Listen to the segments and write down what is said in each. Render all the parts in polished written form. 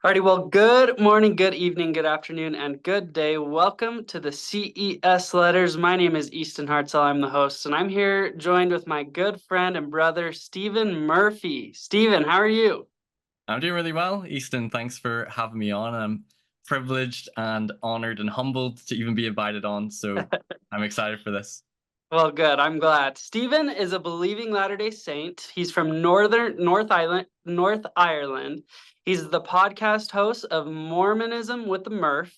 Alrighty, well, good morning, good evening, good afternoon, and good day. Welcome to the CES Letters. My name is Easton Hartzell. I'm the host, and I'm here joined with my good friend and brother, Stephen Murphy. Stephen, how are you? I'm doing really well, Easton. Thanks for having me on. I'm privileged and honored and humbled to even be invited on. So I'm excited for this. Well, good. I'm glad. Stephen is a believing Latter-day Saint. He's from North Ireland. He's the podcast host of Mormonism with the Murph,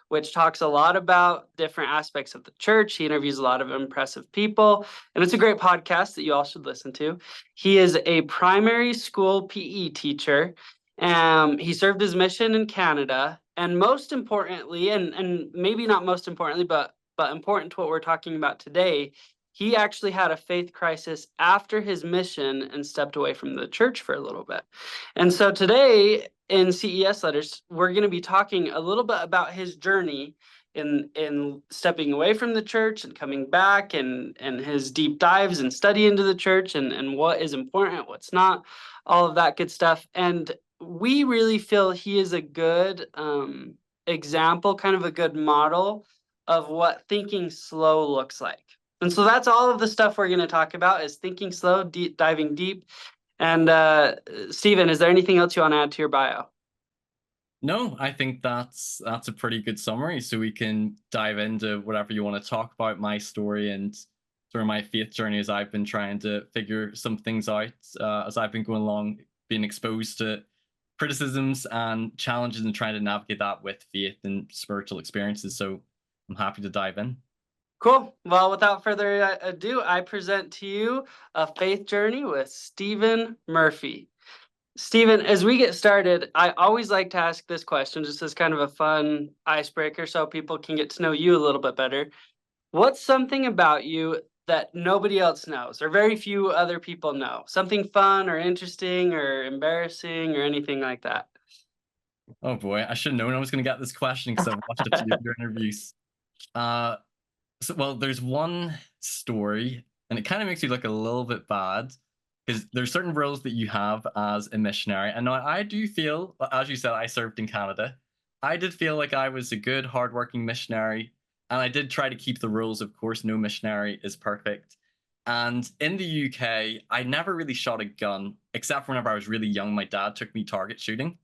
which talks a lot about different aspects of the church. He interviews a lot of impressive people, and it's a great podcast that you all should listen to. He is a primary school PE teacher. He served his mission in Canada, and most importantly, and maybe not most importantly, but important to what we're talking about today, he actually had a faith crisis after his mission and stepped away from the church for a little bit. And so today in CES Letters, we're going to be talking a little bit about his journey in stepping away from the church and coming back, and his deep dives and study into the church, and what is important, what's not, all of that good stuff. And we really feel he is a good example, kind of a good model of what thinking slow looks like. And so that's all of the stuff we're going to talk about is thinking slow, diving deep. And Stephen, is there anything else you want to add to your bio? No, I think that's a pretty good summary. So we can dive into whatever you want to talk about, my story and sort of my faith journey as I've been trying to figure some things out as I've been going along, being exposed to criticisms and challenges and trying to navigate that with faith and spiritual experiences. So I'm happy to dive in. Cool. Well, without further ado, I present to you a faith journey with Stephen Murphy. Stephen, as we get started, I always like to ask this question just as kind of a fun icebreaker so people can get to know you a little bit better. What's something about you that nobody else knows or very few other people know? Something fun or interesting or embarrassing or anything like that? Oh boy, I should have known I was going to get this question because I've watched a few of your interviews. Uh, well, there's one story, and it kind of makes you look a little bit bad because there's certain roles that you have as a missionary. And now I do feel, as you said, I served in Canada. I did feel like I was a good, hardworking missionary, and I did try to keep the rules. Of course, no missionary is perfect. And in the UK, I never really shot a gun, except for whenever I was really young. My dad took me target shooting.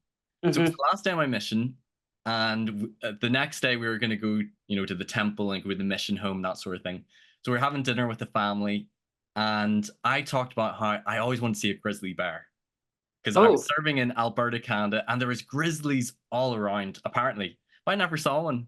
So it was Hmm. the last day of my mission, and the next day we were going to go, to the temple and go to the mission home, that sort of thing. So we are having dinner with the family, and I talked about how I always wanted to see a grizzly bear because I was Oh, serving in Alberta, Canada, and there was grizzlies all around. Apparently, but I never saw one.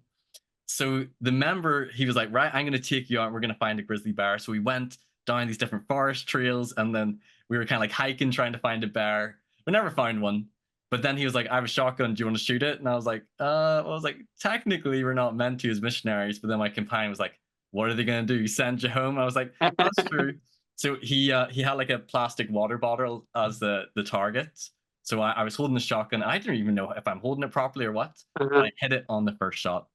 So the member, he was like, "Right, I'm going to take you out. And we're going to find a grizzly bear." So we went down these different forest trails, and then we were kind of like hiking, trying to find a bear. We never found one. But then he was like, "I have a shotgun. Do you want to shoot it?" And I was like, well, I was like, technically, we're not meant to as missionaries." But then my companion was like, "What are they going to do? Send you home?" I was like, "That's true." So he had like a plastic water bottle as the target. So I was holding the shotgun. And I didn't even know if I'm holding it properly or what. And uh-huh. I hit it on the first shot.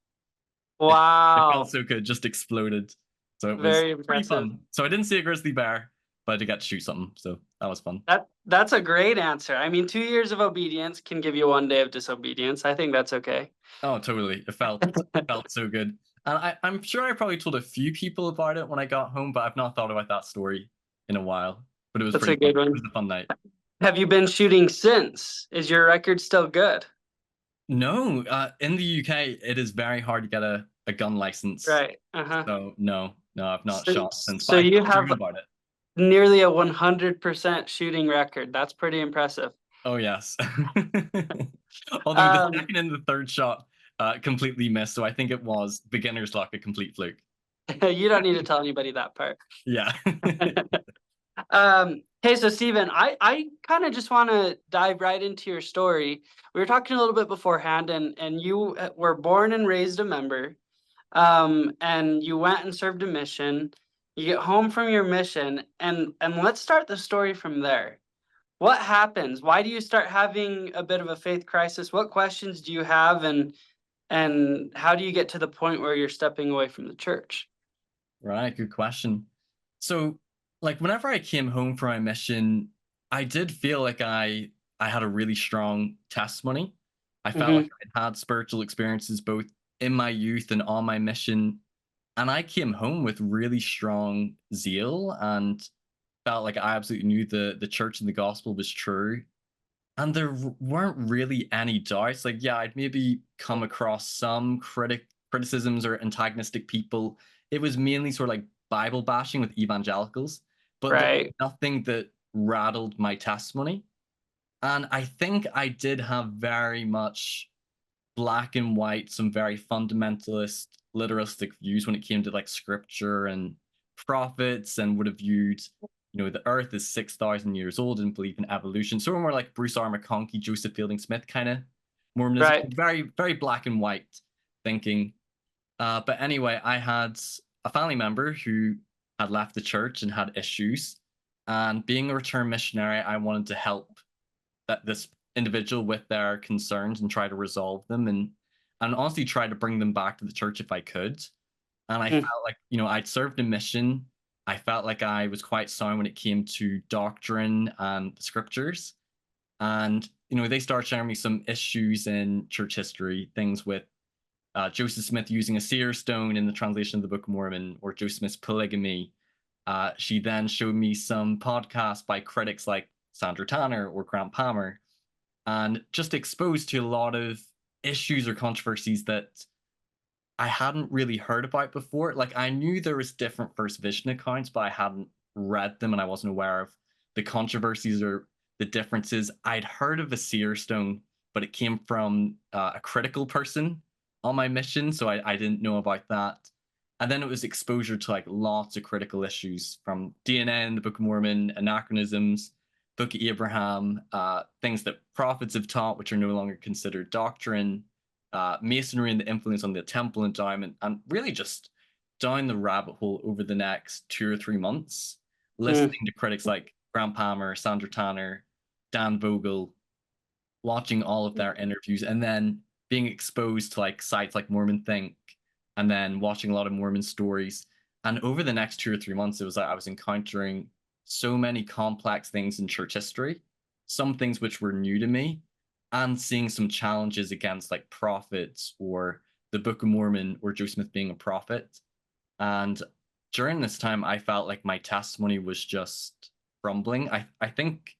It felt Wow. so good, just exploded. So it was Very pretty impressive. fun. So I didn't see a grizzly bear, but I did get to shoot something. So that was fun. That's a great answer. I mean, 2 years of obedience can give you 1 day of disobedience. I think that's okay. Oh, totally. It felt so good. And I'm sure I probably told a few people about it when I got home, but I've not thought about that story in a while. But it was That's pretty a fun. good It one. was a fun night. Have you been shooting since? Is your record still good? No, in the UK, it is very hard to get a gun license. Right. Uh-huh. So no, I've not So, shot since, but so I you still have dream about it. nearly a 100% shooting record. That's pretty impressive. Oh yes. Although the Um, second and the third shot completely missed, so I think it was beginner's luck, a complete fluke. you don't need to tell anybody that part. Yeah. Hey, so Stephen, I kind of just want to dive right into your story. We were talking a little bit beforehand, and you were born and raised a member, and you went and served a mission. You get home from your mission, and let's start the story from there. What happens? Why do you start having a bit of a faith crisis? What questions do you have, and how do you get to the point where you're stepping away from the church? Right, good question. So, like whenever I came home from my mission, I did feel like I had a really strong testimony. I felt like Mhm. I'd had spiritual experiences both in my youth and on my mission. And I came home with really strong zeal and felt like I absolutely knew the church and the gospel was true. And there weren't really any doubts. Like, yeah, I'd maybe come across some criticisms or antagonistic people. It was mainly sort of like Bible bashing with evangelicals, but there was Right. nothing that rattled my testimony. And I think I did have very much black and white, some very fundamentalist, literalistic views when it came to like scripture and prophets, and would have viewed, the earth is 6,000 years old and believe in evolution. So we're more like Bruce R. McConkie, Joseph Fielding Smith kind of Mormonism, Right. very, very black and white thinking. But anyway, I had a family member who had left the church and had issues. And being a return missionary, I wanted to help this individual with their concerns and try to resolve them, and honestly try to bring them back to the church if I could. And I Mm. felt like, I'd served a mission. I felt like I was quite sound when it came to doctrine and the scriptures. And, they started sharing me some issues in church history, things with Joseph Smith using a seer stone in the translation of the Book of Mormon, or Joseph Smith's polygamy. She then showed me some podcasts by critics like Sandra Tanner or Grant Palmer, and just exposed to a lot of issues or controversies that I hadn't really heard about before. Like, I knew there was different First Vision accounts, but I hadn't read them and I wasn't aware of the controversies or the differences. I'd heard of a seer stone, but it came from a critical person on my mission, so I didn't know about that. And then it was exposure to like lots of critical issues from DNA in the Book of Mormon, anachronisms, Book of Abraham, things that prophets have taught, which are no longer considered doctrine, masonry and the influence on the temple endowment, and really just down the rabbit hole over the next 2 or 3 months, Mm. listening to critics like Grant Palmer, Sandra Tanner, Dan Vogel, watching all of their interviews, and then being exposed to like sites like Mormon Think, and then watching a lot of Mormon stories. And over the next 2 or 3 months, it was like I was encountering so many complex things in church history, some things which were new to me, and seeing some challenges against like prophets or the Book of Mormon or Joe Smith being a prophet. And during this time, I felt like my testimony was just crumbling. I think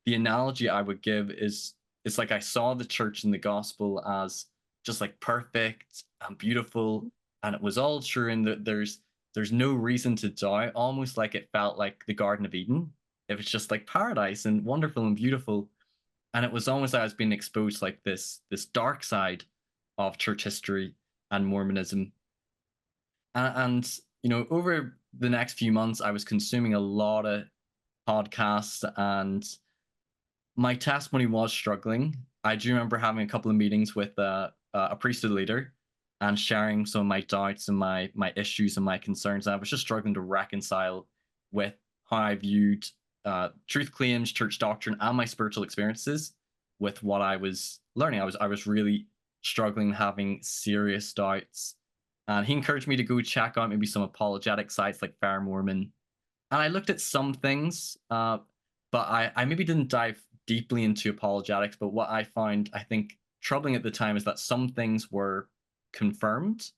the analogy I would give is it's like I saw the church and the gospel as just like perfect and beautiful, and it was all true, and that there's no reason to doubt. Almost like it felt like the Garden of Eden. It was just like paradise and wonderful and beautiful, and it was almost like I was being exposed to like this dark side of church history and Mormonism. And over the next few months, I was consuming a lot of podcasts, and my testimony was struggling. I do remember having a couple of meetings with a priesthood leader and sharing some of my doubts and my issues and my concerns. And I was just struggling to reconcile with how I viewed truth claims, church doctrine, and my spiritual experiences with what I was learning. I was really struggling, having serious doubts. And he encouraged me to go check out maybe some apologetic sites like Fair Mormon. And I looked at some things, but I maybe didn't dive deeply into apologetics. But what I found, I think, troubling at the time is that some things were confirmed,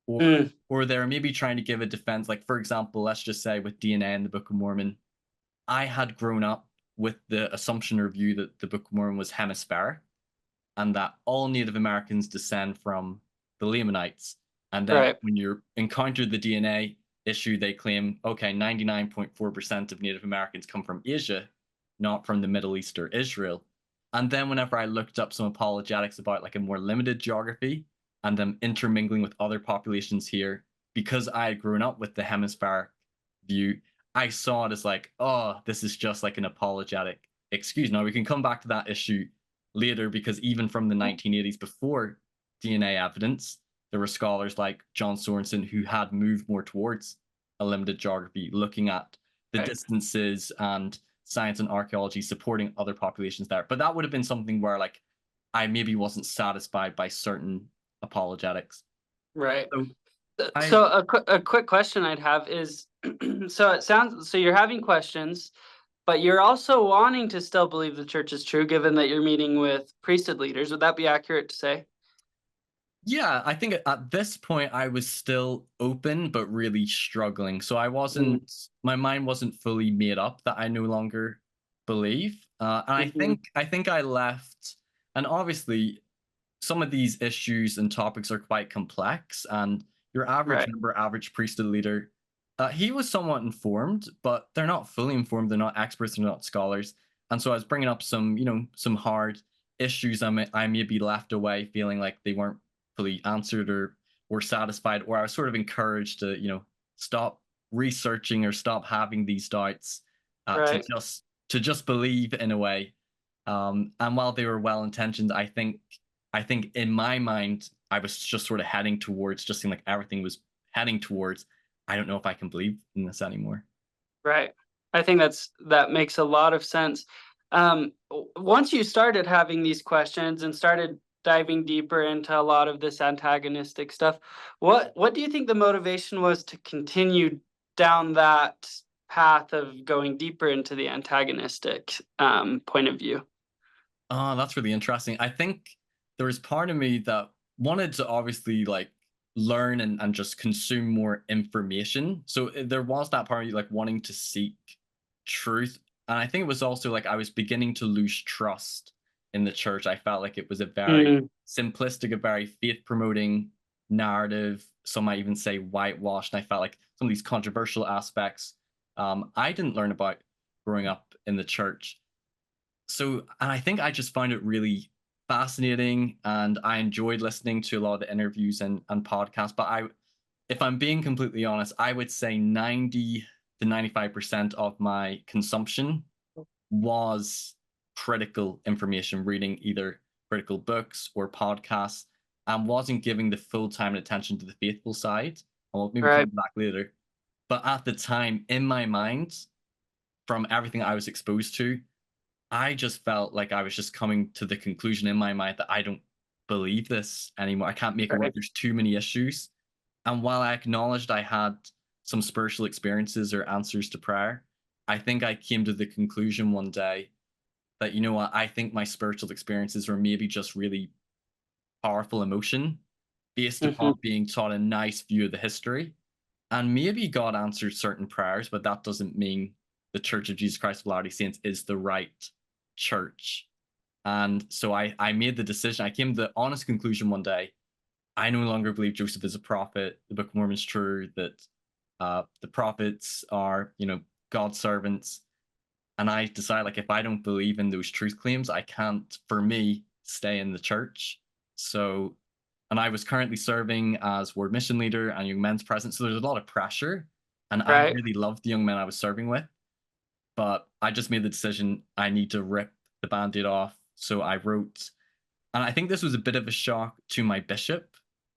or Mm. or they're maybe trying to give a defense. Like, for example, let's just say with DNA in the Book of Mormon, I had grown up with the assumption or view that the Book of Mormon was hemispheric, and that all Native Americans descend from the Lamanites. And then Right. when you encounter the DNA issue, they claim, okay, 99.4% of Native Americans come from Asia, not from the Middle East or Israel. And then whenever I looked up some apologetics about like a more limited geography and them intermingling with other populations here, because I had grown up with the hemispheric view, I saw it as like, oh, this is just like an apologetic excuse. Now we can come back to that issue later, because even from the 1980s, before DNA evidence, there were scholars like John Sorensen who had moved more towards a limited geography, looking at the Right. distances and science and archaeology supporting other populations there. But that would have been something where like I maybe wasn't satisfied by certain apologetics. Right. So I So a quick question I'd have is, so it sounds so you're having questions, but you're also wanting to still believe the church is true, given that you're meeting with priesthood leaders. Would that be accurate to say? Yeah, I think at this point I was still open but really struggling. So I Mm, wasn't my mind wasn't fully made up that I no longer believe. And mhm. I think I left, and obviously some of these issues and topics are quite complex, and your average Right, member, average priesthood leader, he was somewhat informed, but they're not fully informed. They're not experts. They're not scholars. And so I was bringing up some, some hard issues. I may be left away feeling like they weren't fully answered or satisfied, or I was sort of encouraged to, stop researching or stop having these doubts, right. to just believe in a way. And while they were well intentioned, I think in my mind, I was just sort of heading towards, just seemed like everything was heading towards, I don't know if I can believe in this anymore. Right. I think that makes a lot of sense. Once you started having these questions and started diving deeper into a lot of this antagonistic stuff, what do you think the motivation was to continue down that path of going deeper into the antagonistic point of view? Oh, that's really interesting. I think there was part of me that wanted to obviously like learn and just consume more information. So there was that part of me like wanting to seek truth. And I think it was also like I was beginning to lose trust in the church. I felt like it was a very Mm, simplistic, a very faith promoting narrative. Some might even say whitewashed. And I felt like some of these controversial aspects I didn't learn about growing up in the church. So, and I think I just found it really fascinating, and I enjoyed listening to a lot of the interviews and podcasts. But if I'm being completely honest, I would say 90 to 95% of my consumption was critical information, reading either critical books or podcasts, and wasn't giving the full time and attention to the faithful side. I'll maybe come right. back later. But at the time, in my mind, from everything I was exposed to, I just felt like I was just coming to the conclusion in my mind that I don't believe this anymore. I can't make it work. Right. There's too many issues. And while I acknowledged I had some spiritual experiences or answers to prayer, I think I came to the conclusion one day that, you know what, I think my spiritual experiences were maybe just really powerful emotion based upon Mhm. being taught a nice view of the history. And maybe God answered certain prayers, but that doesn't mean the Church of Jesus Christ of Latter-day Saints is the right church. And so I made the decision. I came to the honest conclusion one day. I no longer believe Joseph is a prophet. The Book of Mormon is true. That the prophets are, God's servants. And I decided, like, if I don't believe in those truth claims, I can't, for me, stay in the church. So, and I was currently serving as ward mission leader and young men's president. So there's a lot of pressure. And I Right. really loved the young men I was serving with. But I just made the decision I need to rip the band-aid off. So I wrote, and I think this was a bit of a shock to my bishop,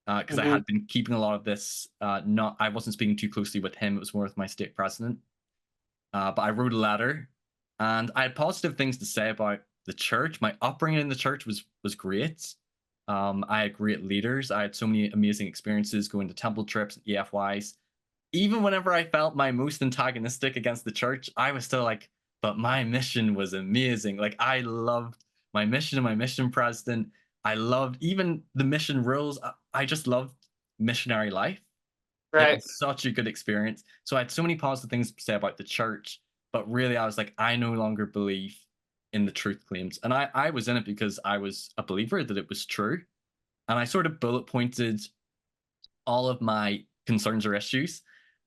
because I Mhm. had been keeping a lot of this. Not, I wasn't speaking too closely with him. It was more with my stake president. But I wrote a letter, and I had positive things to say about the church. My upbringing in the church was great. I had great leaders. I had so many amazing experiences going to temple trips, EFYs. Even whenever I felt my most antagonistic against the church, I was still like, but my mission was amazing. Like I loved my mission and my mission president. I loved even the mission rules. I just loved missionary life. It Right. was such a good experience. So I had so many positive things to say about the church, but really I was like, I no longer believe in the truth claims. And I was in it because I was a believer that it was true. And I sort of bullet pointed all of my concerns or issues.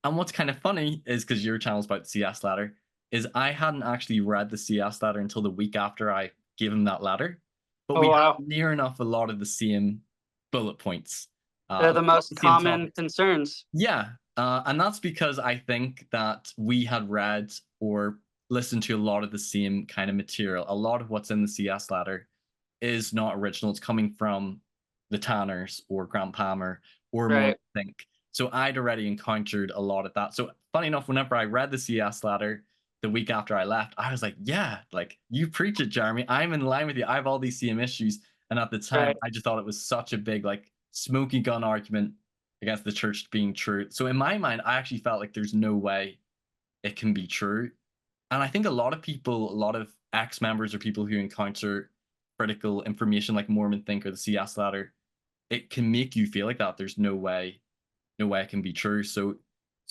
And what's kind of funny is because your channel's about the CS letter, is I hadn't actually read the CS letter until the week after I gave him that letter. But Oh we had wow. near enough a lot of the same bullet points, They're a the lot of most the same common topics. concerns. Yeah, and that's because I think that we had read or listened to a lot of the same kind of material. A lot of what's in the CS letter is not original. It's coming from the Tanners or Grant Palmer or more Right. think. So I'd already encountered a lot of that. So funny enough, whenever I read the CS letter the week after I left, I was like, yeah, like you preach it, Jeremy. I'm in line with you. I have all these same issues. And at the time, Right. I just thought it was such a big, like, smoky gun argument against the church being true. So in my mind, I actually felt like there's no way it can be true. And I think a lot of people, a lot of ex-members or people who encounter critical information like Mormon Think or the CS Ladder, it can make you feel like that. There's no way it can be true. So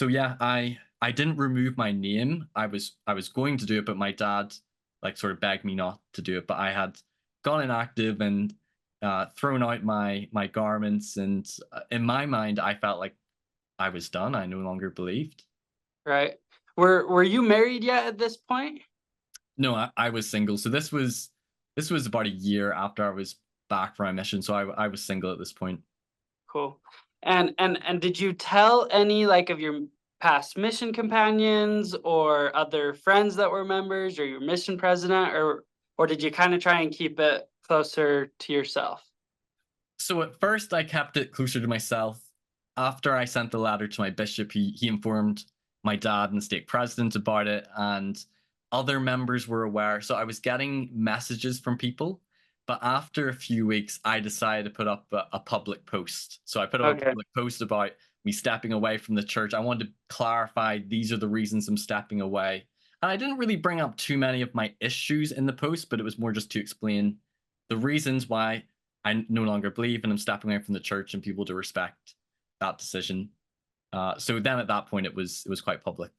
yeah, I didn't remove my name. I was going to do it, but my dad like sort of begged me not to do it. But I had gone inactive and thrown out my garments, and in my mind, I felt like I was done. I no longer believed. Right. Were you married yet at this point? No, I was single. So this was about a year after I was back from my mission. So I was single at this point. Cool. And did you tell any like of your past mission companions or other friends that were members or your mission president, or did you kind of try and keep it closer to yourself? So at first, I kept it closer to myself. After I sent the letter to my bishop, he informed my dad and the stake president about it, and other members were aware. So I was getting messages from people. But after a few weeks, I decided to put up a public post. So I put up a Okay. public post about me stepping away from the church. I wanted to clarify these are the reasons I'm stepping away. And I didn't really bring up too many of my issues in the post, but it was more just to explain the reasons why I no longer believe and I'm stepping away from the church and people to respect that decision. So then at that point it was quite public.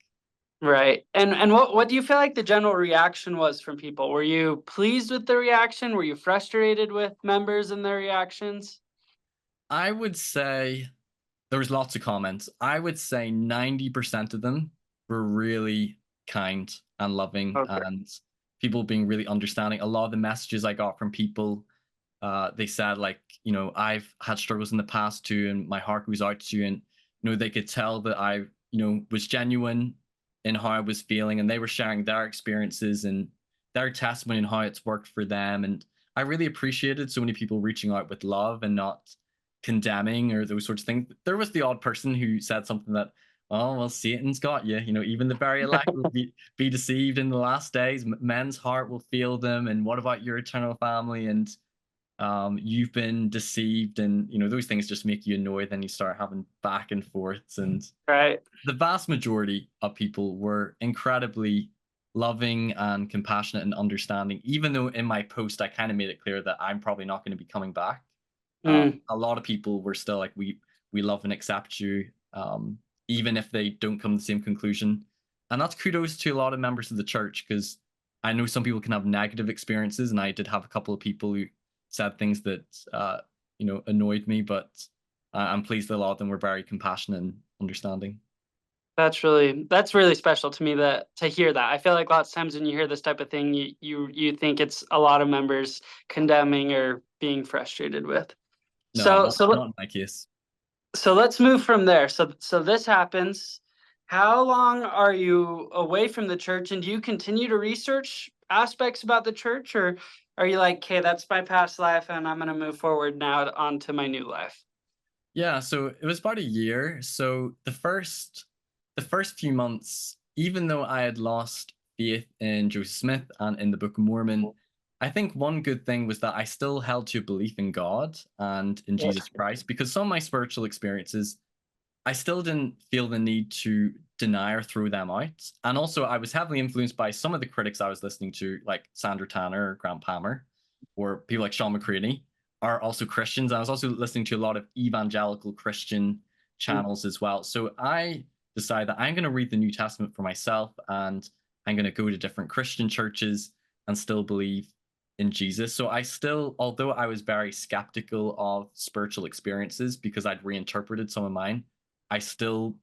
Right. And what do you feel like the general reaction was from people? Were you pleased with the reaction? Were you frustrated with members and their reactions? I would say there was lots of comments. I would say 90% of them were really kind and loving Okay. and people being really understanding. A lot of the messages I got from people, they said like, I've had struggles in the past too, and my heart goes out to you. And they could tell that I, was genuine in how I was feeling, and they were sharing their experiences and their testimony and how it's worked for them. And I really appreciated so many people reaching out with love and not condemning or those sorts of things. There was the odd person who said something that, oh, well, Satan's got you. Even the very elect will be deceived in the last days. Men's heart will fail them. And what about your eternal family? And you've been deceived. And, those things just make you annoyed. Then you start having back and forths. And Right. the vast majority of people were incredibly loving and compassionate and understanding, even though in my post I kind of made it clear that I'm probably not going to be coming back. Mm, A lot of people were still like, we love and accept you, even if they don't come to the same conclusion. And that's kudos to a lot of members of the church, because I know some people can have negative experiences, and I did have a couple of people who said things that annoyed me, but I'm pleased that a lot of them were very compassionate and understanding. that's really special to me that to hear that. I feel like lots of times when you hear this type of thing, you think it's a lot of members condemning or being frustrated with. No, So not so not in my case. so let's move from there. So this happens. How long are you away from the church, and do you continue to research aspects about the church, or are you like, okay, that's my past life, and I'm gonna move forward now onto my new life? Yeah, so it was about a year. So the first few months, even though I had lost faith in Joseph Smith and in the Book of Mormon, I think one good thing was that I still held to a belief in God and in Yeah. Jesus Christ, because some of my spiritual experiences, I still didn't feel the need to deny or throw them out. And also, I was heavily influenced by some of the critics I was listening to, like Sandra Tanner or Grant Palmer, or people like Sean McCready, are also Christians. I was also listening to a lot of evangelical Christian Mm, channels as well. So I decided that I'm going to read the New Testament for myself, and I'm going to go to different Christian churches and still believe in Jesus. So I still, although I was very skeptical of spiritual experiences because I'd reinterpreted some of mine, I still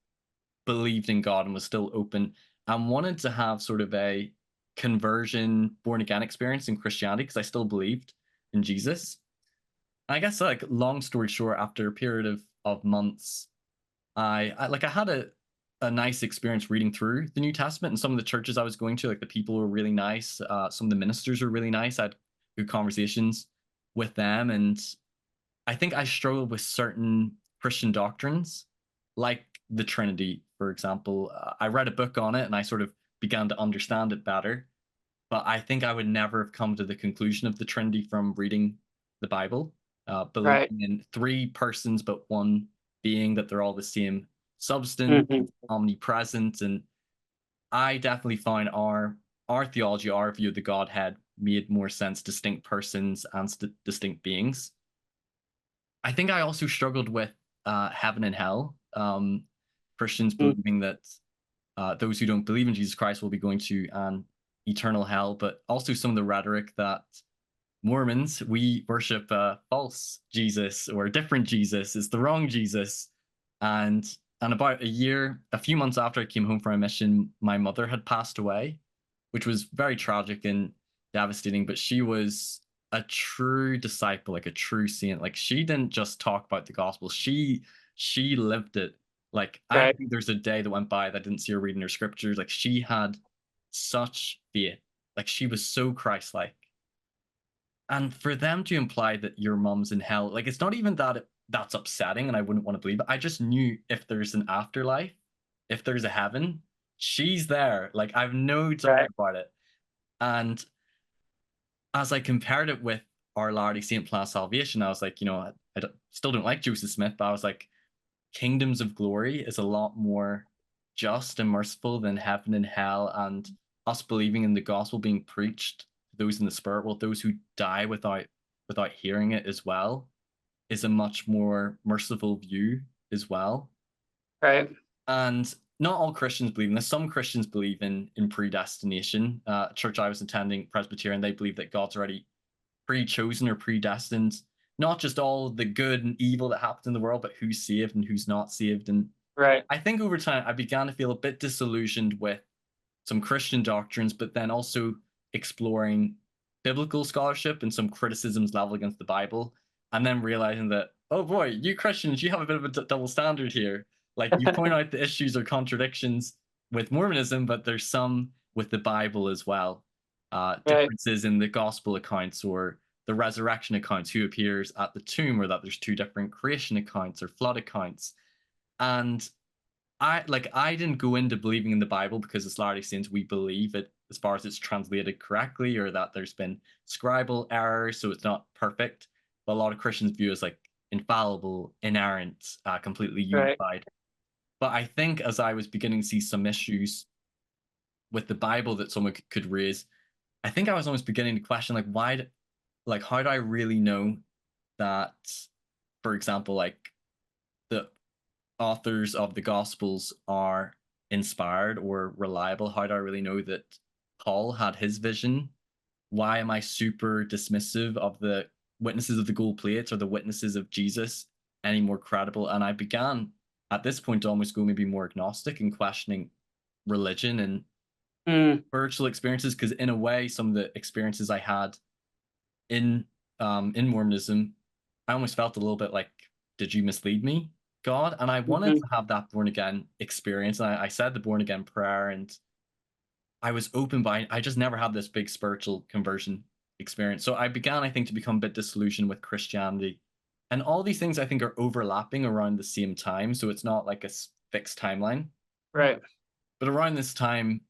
believed in God and was still open and wanted to have sort of a conversion, born again experience in Christianity, because I still believed in Jesus. And I guess, like, long story short, after a period of months, I had a nice experience reading through the New Testament, and some of the churches I was going to, like, the people were really nice. Some of the ministers were really nice. I had good conversations with them, and I think I struggled with certain Christian doctrines, like the Trinity, for example. I read a book on it and I sort of began to understand it better. But I think I would never have come to the conclusion of the Trinity from reading the Bible, right. believing in three persons but one being, that they're all the same substance, Mhm. omnipresent. And I definitely find our our theology, our view of the Godhead made more sense, distinct persons and distinct beings. I think I also struggled with heaven and hell. Christians Mm. believing that those who don't believe in Jesus Christ will be going to an eternal hell, but also some of the rhetoric that Mormons, we worship a false Jesus or a different Jesus, it's the wrong Jesus. And about a few months after I came home from a mission, my mother had passed away, which was very tragic and devastating. But she was a true disciple, like a true saint. Like she didn't just talk about the gospel; she lived it. Like I don't Right. think there's a day that went by that I didn't see her reading her scriptures. Like she had such faith. Like she was so Christ-like. And for them to imply that your mom's in hell, like it's not even that that's upsetting, and I wouldn't want to believe it. I just knew if there's an afterlife, if there's a heaven, she's there. Like I've no doubt Right. about it. And as I compared it with Our Latter-day Saint Plan of Salvation, I was like, still don't like Joseph Smith, but I was like, Kingdoms of Glory is a lot more just and merciful than heaven and hell, and us believing in the gospel being preached to those in the spirit world, those who die without hearing it as well, is a much more merciful view as well. Right. And not all Christians believe in this. Some Christians believe in predestination. Church I was attending, Presbyterian, they believe that God's already pre-chosen or predestined not just all the good and evil that happens in the world, but who's saved and who's not saved. And Right. I think over time I began to feel a bit disillusioned with some Christian doctrines, but then also exploring biblical scholarship and some criticisms leveled against the Bible, and then realizing that, oh boy, you Christians, you have a bit of a double standard here. Like you point out the issues or contradictions with Mormonism, but there's some with the Bible as well. Right. Differences in the gospel accounts or the resurrection accounts, who appears at the tomb, or that there's two different creation accounts or flood accounts. And I didn't go into believing in the Bible because as Latter-day Saints we believe it as far as it's translated correctly, or that there's been scribal errors, so it's not perfect. But a lot of Christians view it as like infallible, inerrant, completely Right. unified. But I think as I was beginning to see some issues with the Bible that someone could raise, I think I was almost beginning to question like like how do I really know that, for example, like the authors of the Gospels are inspired or reliable? How do I really know that Paul had his vision? Why am I super dismissive of the witnesses of the gold plates or the witnesses of Jesus any more credible? And I began at this point to almost go maybe more agnostic and questioning religion and Mm. spiritual experiences, because in a way, some of the experiences I had in in Mormonism, I almost felt a little bit like, did you mislead me, God? And I wanted Mhm. to have that born again experience. And I said the born again prayer, and I was open, but I just never had this big spiritual conversion experience. So I began, I think, to become a bit disillusioned with Christianity. And all these things I think are overlapping around the same time. So it's not like a fixed timeline. Right. But around this time,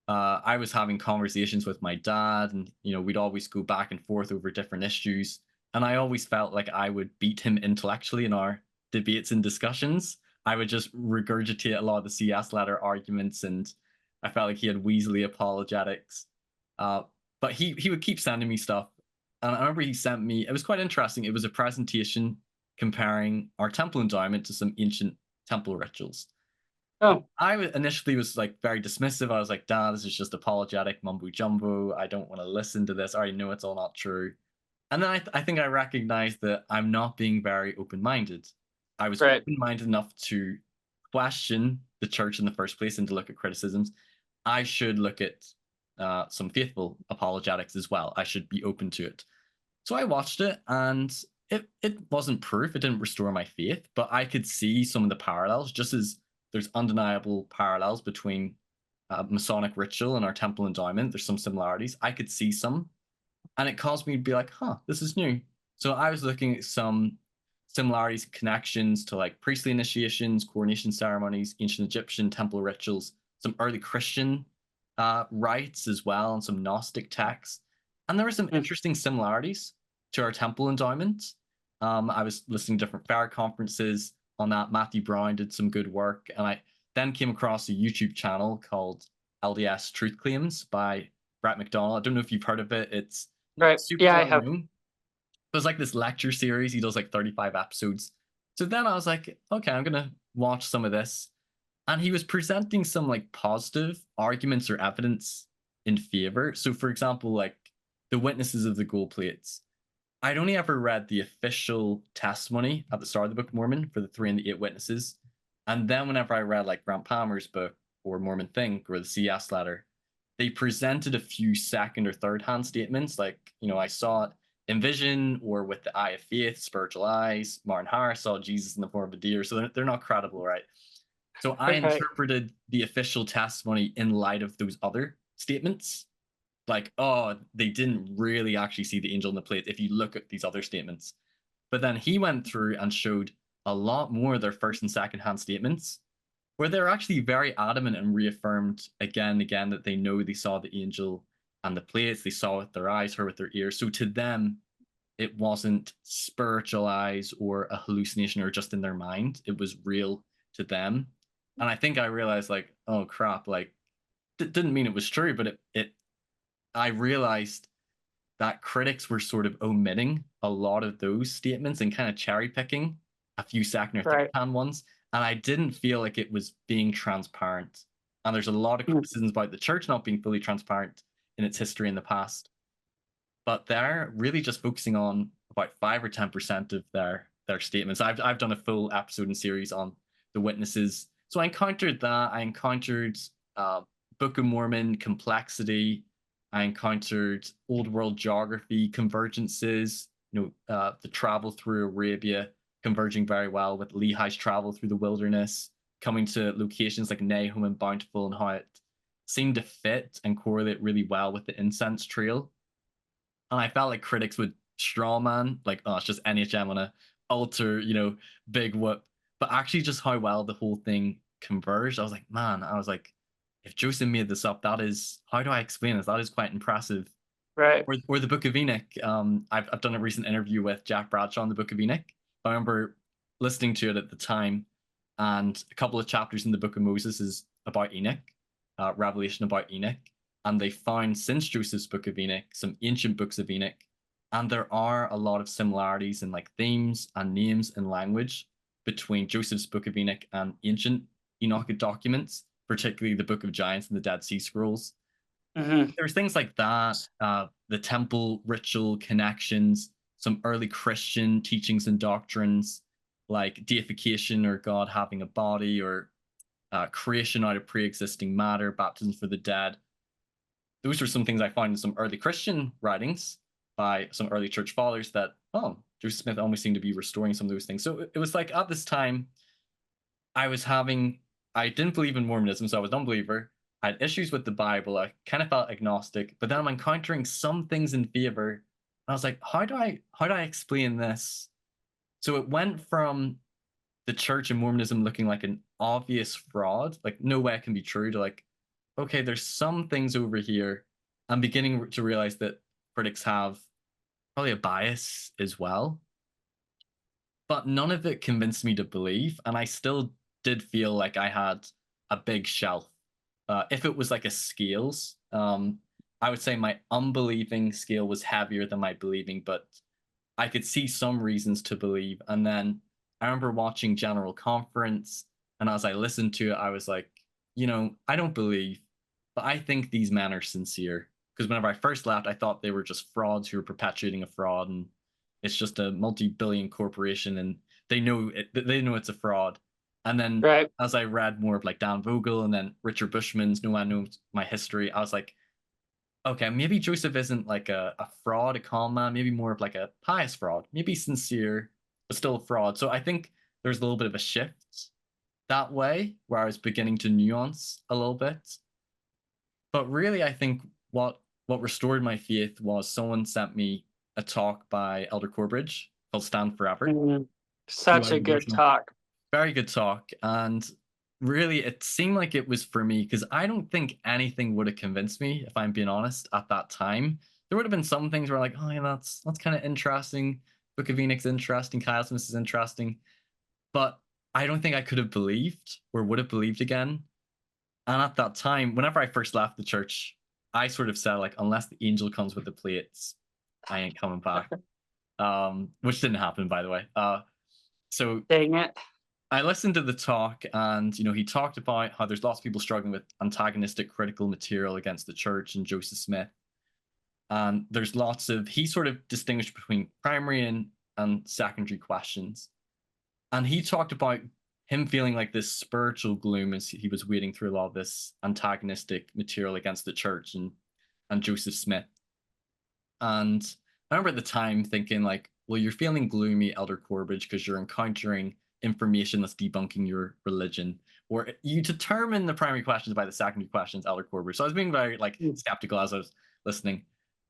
I was having conversations with my dad, and we'd always go back and forth over different issues. And I always felt like I would beat him intellectually in our debates and discussions. I would just regurgitate a lot of the CS letter arguments, and I felt like he had Weasley apologetics. Uh, but he would keep sending me stuff, and I remember he sent me. It was quite interesting. It was a presentation comparing our temple endowment to some ancient temple rituals. Oh. Initially was like very dismissive. I was like, "Dad, this is just apologetic mumbo jumbo. I don't want to listen to this. I already know it's all not true." And then I think I recognized that I'm not being very open minded. I was Right. open minded enough to question the church in the first place and to look at criticisms. I should look at some faithful apologetics as well. I should be open to it. So I watched it, and it wasn't proof. It didn't restore my faith, but I could see some of the parallels, just as there's undeniable parallels between Masonic ritual and our temple endowment. There's some similarities. I could see some, and it caused me to be like, huh, this is new. So I was looking at some similarities, connections to like priestly initiations, coronation ceremonies, ancient Egyptian temple rituals, some early Christian rites as well, and some Gnostic texts. And there were some Mm. interesting similarities to our temple endowment. I was listening to different fair conferences on that. Matthew Brown did some good work, and I then came across a YouTube channel called LDS Truth Claims by Brett McDonald. I don't know if you've heard of it. It's not Right. super Yeah, I well have. known. There's like this lecture series. He does like 35 episodes. So then I was like, okay, I'm gonna watch some of this. And he was presenting some like positive arguments or evidence in favor. So for example, like the witnesses of the gold plates. I'd only ever read the official testimony at the start of the Book of Mormon for the three and the eight witnesses. And then whenever I read like Grant Palmer's book or Mormon Think or the CES letter, they presented a few second or third hand statements like, I saw it in vision or with the eye of faith, spiritual eyes. Martin Harris saw Jesus in the form of a deer. So they're not credible, right? So I Okay. interpreted the official testimony in light of those other statements. Like, oh, they didn't really actually see the angel in the plate if you look at these other statements. But then he went through and showed a lot more of their first and second hand statements where they're actually very adamant and reaffirmed again and again that they know they saw the angel and the plates, they saw with their eyes, heard with their ears. So to them, it wasn't spiritual eyes or a hallucination or just in their mind. It was real to them. And I think I realized like, oh crap, like didn't mean it was true, but it I realized that critics were sort of omitting a lot of those statements and kind of cherry picking a few second or third Right. hand ones. And I didn't feel like it was being transparent. And there's a lot of Mm. criticisms about the church not being fully transparent in its history in the past. But they're really just focusing on about 5 or 10% of their statements. I've done a full episode and series on the witnesses. So I encountered that. I encountered Book of Mormon complexity. I encountered old world geography convergences. The travel through Arabia converging very well with Lehi's travel through the wilderness, coming to locations like Nahum and Bountiful, and how it seemed to fit and correlate really well with the incense trail. And I felt like critics would strawman, like, oh, it's just NHM on a altar, big whoop. But actually, just how well the whole thing converged, I was like, man, if Joseph made this up, that is, how do I explain this? That is quite impressive. Right. Or the Book of Enoch. I've done a recent interview with Jack Bradshaw on the Book of Enoch. I remember listening to it at the time, and a couple of chapters in the Book of Moses is about Enoch, Revelation about Enoch, and they found since Joseph's Book of Enoch some ancient books of Enoch, and there are a lot of similarities in like themes and names and language between Joseph's Book of Enoch and ancient Enochic documents, particularly the Book of Giants and the Dead Sea Scrolls. Hmm. There's things like that, the temple ritual connections, some early Christian teachings and doctrines, like deification or God having a body, or creation out of pre-existing matter, baptism for the dead. Those are some things I find in some early Christian writings by some early church fathers that, oh, Joseph Smith almost seemed to be restoring some of those things. So it was like at this time, I didn't believe in Mormonism, so I was an unbeliever. I had issues with the Bible. I kind of felt agnostic, but then I'm encountering some things in favor. And I was like, how do I explain this? So it went from the church and Mormonism looking like an obvious fraud, like no way it can be true, to like, okay, there's some things over here. I'm beginning to realize that critics have probably a bias as well, but none of it convinced me to believe. And I still did feel like I had a big shelf. If it was like a scales, I would say my unbelieving scale was heavier than my believing, but I could see some reasons to believe. And then I remember watching General Conference, and as I listened to it, I was like, I don't believe, but I think these men are sincere. Because whenever I first left, I thought they were just frauds who were perpetuating a fraud, and it's just a multi-billion corporation, and they know it. They know it's a fraud. And then Right. as I read more of like Dan Vogel and then Richard Bushman's No One Knows My History, I was like, okay, maybe Joseph isn't like a fraud, a con man, maybe more of like a pious fraud, maybe sincere, but still a fraud. So I think there's a little bit of a shift that way where I was beginning to nuance a little bit. But really, I think what restored my faith was someone sent me a talk by Elder Corbridge called Stand Forever, Hmm. who Such I a good worship. talk. Very good talk. And really, it seemed like it was for me because I don't think anything would have convinced me, if I'm being honest, at that time. There would have been some things where like, oh yeah, that's kind of interesting. Book of Enoch's interesting, Chiasmus is interesting. But I don't think I could have believed or would have believed again. And at that time, whenever I first left the church, I sort of said, like, unless the angel comes with the plates, I ain't coming back. Which didn't happen, by the way. So Dang it. I listened to the talk, and he talked about how there's lots of people struggling with antagonistic critical material against the church and Joseph Smith. And there's lots of he sort of distinguished between primary and secondary questions. And he talked about him feeling like this spiritual gloom as he was wading through a lot of this antagonistic material against the church and Joseph Smith. And I remember at the time thinking, like, well, you're feeling gloomy, Elder Corbridge, because you're encountering information that's debunking your religion. Or you determine the primary questions by the secondary questions, Elder Corbridge. So I was being very like Mm. skeptical as I was listening.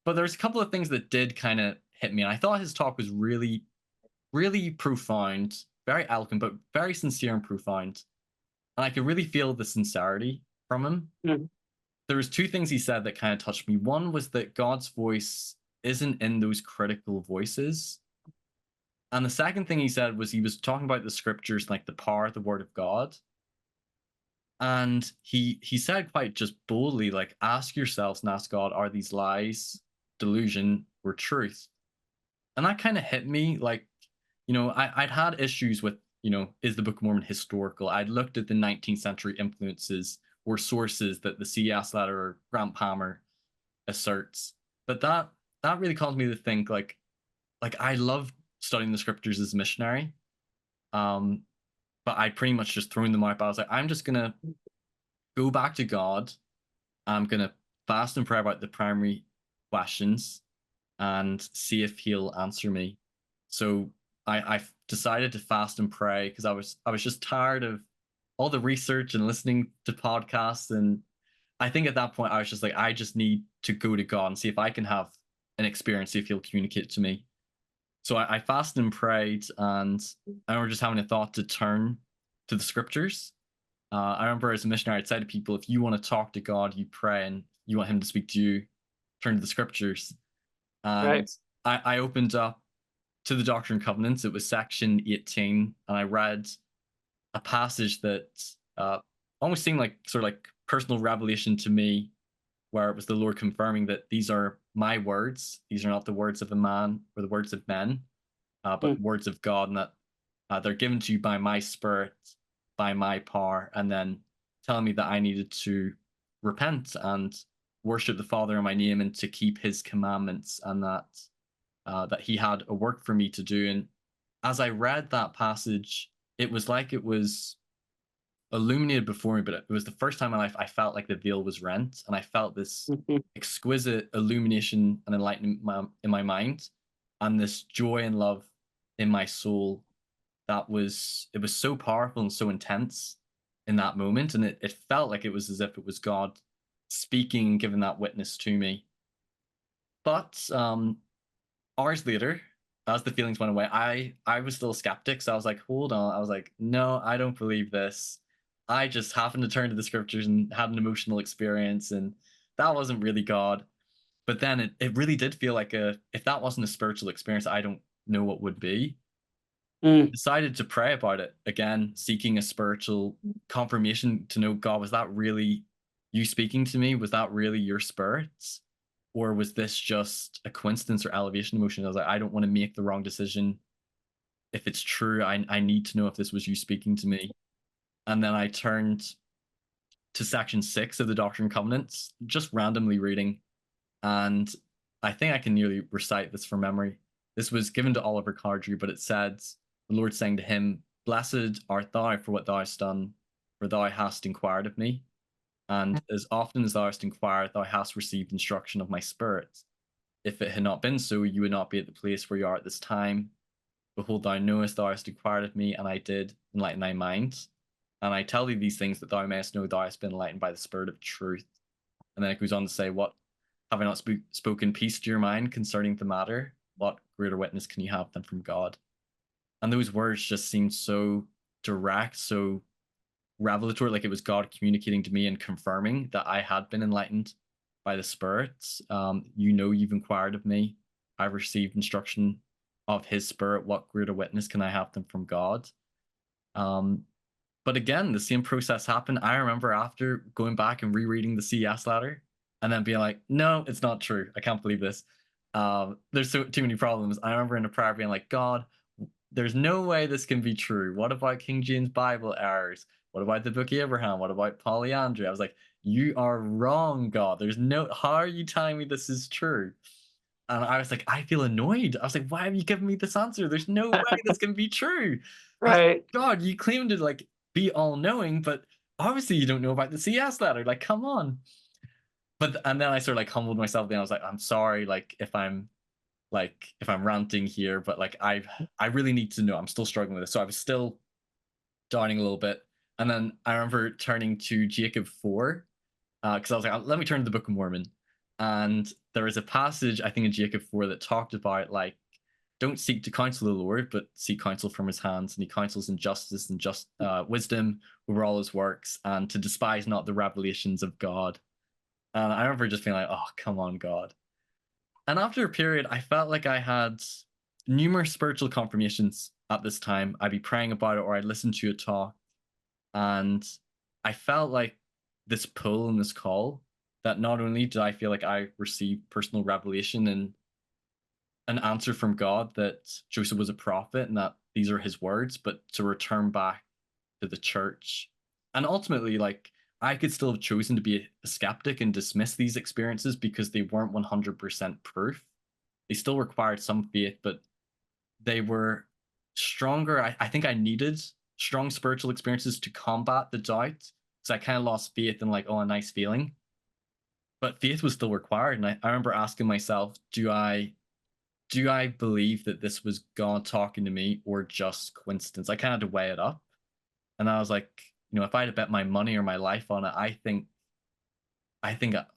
But there's a couple of things that did kind of hit me. And I thought his talk was really, really profound, very eloquent, but very sincere and profound. And I could really feel the sincerity from him. Mm. There was two things he said that kind of touched me. One was that God's voice isn't in those critical voices. And the second thing he said was he was talking about the scriptures, like the power of the word of God. And he said quite just boldly, like, ask yourselves and ask God, are these lies, delusion, or truth? And that kind of hit me. Like, I'd had issues with, is the Book of Mormon historical? I'd looked at the 19th century influences or sources that the CES letter or Grant Palmer asserts. But that really caused me to think, like I love studying the scriptures as a missionary. Um, but I pretty much just thrown them out. But I was like, I'm just gonna go back to God. I'm gonna fast and pray about the primary questions and see if He'll answer me. So I decided to fast and pray because I was just tired of all the research and listening to podcasts. And I think at that point I was just like, I just need to go to God and see if I can have an experience, see if He'll communicate to me. So I fasted and prayed, and I remember just having a thought to turn to the scriptures. I remember as a missionary, I'd say to people, if you want to talk to God, you pray, and you want Him to speak to you, turn to the scriptures. Right. And I opened up to the Doctrine and Covenants. It was section 18, and I read a passage that almost seemed like sort of like personal revelation to me, where it was the Lord confirming that these are my words. These are not the words of a man or the words of men, but Mm. words of God, and that they're given to you by my spirit, by my power, and then telling me that I needed to repent and worship the Father in my name and to keep His commandments, and that He had a work for me to do. And as I read that passage, it was like it was illuminated before me, but it was the first time in my life I felt like the veil was rent, and I felt this Mhm. exquisite illumination and enlightenment in my mind, and this joy and love in my soul. It was so powerful and so intense in that moment, and it felt like it was as if it was God speaking and giving that witness to me. But hours later, as the feelings went away, I was still a skeptic. So I was like, hold on. I was like, no, I don't believe this. I just happened to turn to the scriptures and had an emotional experience, and that wasn't really God. But then it really did feel like if that wasn't a spiritual experience, I don't know what would be. Mm. Decided to pray about it again, seeking a spiritual confirmation to know, God, was that really you speaking to me? Was that really your spirits? Or was this just a coincidence or elevation emotion? I was like, I don't want to make the wrong decision. If it's true, I need to know if this was you speaking to me. And then I turned to section 6 of the Doctrine and Covenants, just randomly reading. And I think I can nearly recite this from memory. This was given to Oliver Cowdery, but it said, the Lord saying to him, blessed art thou for what thou hast done, for thou hast inquired of me. And as often as thou hast inquired, thou hast received instruction of my spirit. If it had not been so, you would not be at the place where you are at this time. Behold, thou knowest thou hast inquired of me, and I did enlighten thy mind. And I tell thee these things that thou mayest know thou hast been enlightened by the Spirit of truth. And then it goes on to say, what have I not spoken peace to your mind concerning the matter? What greater witness can you have than from God? And those words just seemed so direct, so revelatory, like it was God communicating to me and confirming that I had been enlightened by the Spirit. You've inquired of me. I've received instruction of His Spirit. What greater witness can I have than from God? Um, but again, the same process happened. I remember after going back and rereading the CES letter and then being like, no, it's not true. I can't believe this. There's too many problems. I remember in a prayer being like, God, there's no way this can be true. What about King James Bible errors? What about the Book of Abraham? What about polyandry? I was like, you are wrong, God. There's no, how are you telling me this is true? And I was like, I feel annoyed. I was like, why have you given me this answer? There's no way this can be true. I was like, Right. God, you claim to like be all knowing, but obviously you don't know about the CS letter. Like, come on. But and then I sort of like humbled myself. Then I was like, I'm sorry, if I'm ranting here, but like I really need to know. I'm still struggling with this. So I was still doubting a little bit. And then I remember turning to Jacob 4, because I was like, let me turn to the Book of Mormon. And there is a passage, I think, in Jacob 4 that talked about like, don't seek to counsel the Lord, but seek counsel from his hands. And he counsels in justice and just wisdom over all his works, and to despise not the revelations of God. And I remember just being like, oh, come on, God. And after a period, I felt like I had numerous spiritual confirmations at this time. I'd be praying about it or I'd listen to a talk. And I felt like this pull and this call that not only did I feel like I received personal revelation and an answer from God that Joseph was a prophet and that these are his words, but to return back to the church. And ultimately, like, I could still have chosen to be a skeptic and dismiss these experiences because they weren't 100% proof. They still required some faith, but they were stronger. I think I needed strong spiritual experiences to combat the doubt. So I kind of lost faith in like, oh, a nice feeling. But faith was still required. And I remember asking myself, do I believe that this was God talking to me or just coincidence? I kind of had to weigh it up. And I was like, if I had to bet my money or my life on it, I think